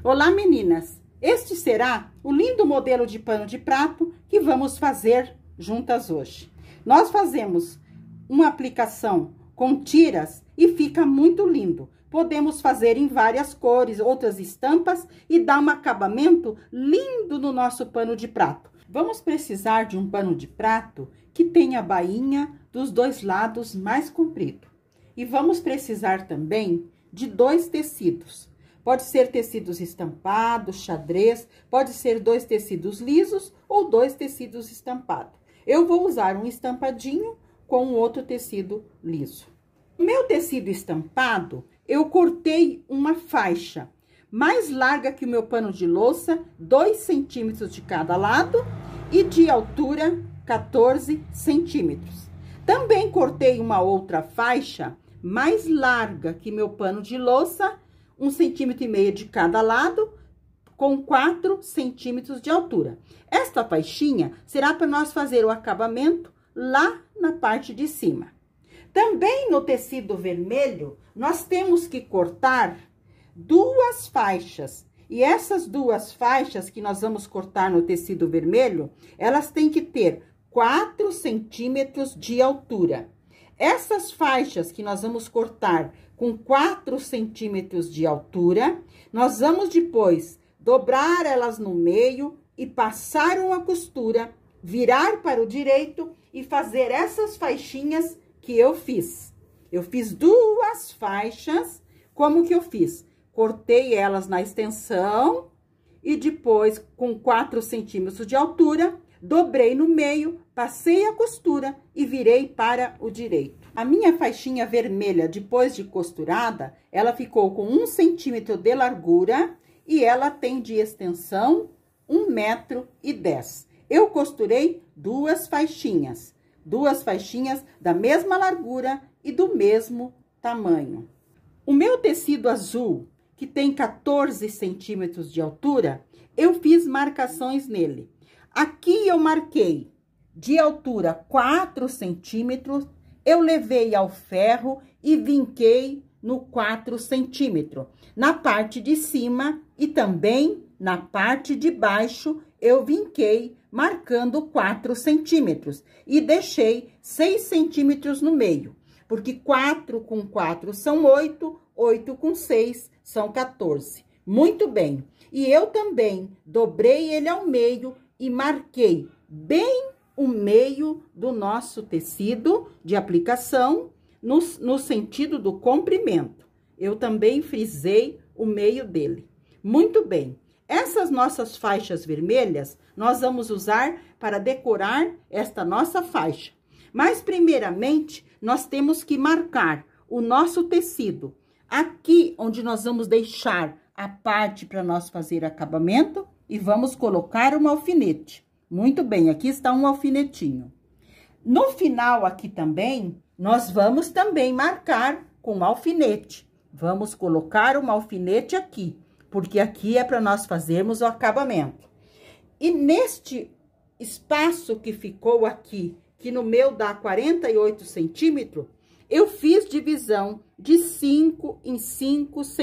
Olá, meninas! Este será o lindo modelo de pano de prato que vamos fazer juntas hoje. Nós fazemos uma aplicação com tiras e fica muito lindo. Podemos fazer em várias cores, outras estampas e dar um acabamento lindo no nosso pano de prato. Vamos precisar de um pano de prato que tenha a bainha dos dois lados mais comprido. E vamos precisar também de 2 tecidos. Pode ser tecidos estampados, xadrez, pode ser 2 tecidos lisos ou 2 tecidos estampados. Eu vou usar um estampadinho com outro tecido liso. O meu tecido estampado, eu cortei uma faixa mais larga que o meu pano de louça, 2 centímetros de cada lado e de altura 14 centímetros. Também cortei uma outra faixa mais larga que meu pano de louça, 1,5 centímetro de cada lado, com 4 centímetros de altura. Esta faixinha será para nós fazer o acabamento lá na parte de cima. Também no tecido vermelho, nós temos que cortar 2 faixas. E essas 2 faixas que nós vamos cortar no tecido vermelho, elas têm que ter 4 centímetros de altura. Essas faixas que nós vamos cortar com 4 centímetros de altura, nós vamos depois dobrar elas no meio e passar uma costura, virar para o direito e fazer essas faixinhas que eu fiz. Eu fiz 2 faixas, como que eu fiz? Cortei elas na extensão e depois, com 4 centímetros de altura, dobrei no meio, passei a costura e virei para o direito. A minha faixinha vermelha, depois de costurada, ela ficou com 1 centímetro de largura e ela tem de extensão 1,10 metro. Eu costurei 2 faixinhas da mesma largura e do mesmo tamanho. O meu tecido azul, que tem 14 centímetros de altura, eu fiz marcações nele. Aqui eu marquei de altura 4 centímetros, eu levei ao ferro e vinquei no 4 centímetros. Na parte de cima e também na parte de baixo, eu vinquei marcando 4 centímetros e deixei 6 centímetros no meio, porque 4 com 4 são 8, 8 com 6 são 14. Muito bem. E eu também dobrei ele ao meio e marquei bem o meio do nosso tecido de aplicação no sentido do comprimento. Eu também frisei o meio dele. Muito bem. Essas nossas faixas vermelhas, nós vamos usar para decorar esta nossa faixa. Mas, primeiramente, nós temos que marcar o nosso tecido. Aqui, onde nós vamos deixar a parte para nós fazer acabamento e vamos colocar um alfinete. Muito bem, aqui está um alfinetinho. No final aqui também, nós vamos também marcar com alfinete. Vamos colocar um alfinete aqui, porque aqui é para nós fazermos o acabamento. E neste espaço que ficou aqui, que no meu dá 48 centímetros, eu fiz divisão de 5 em 5 centímetros.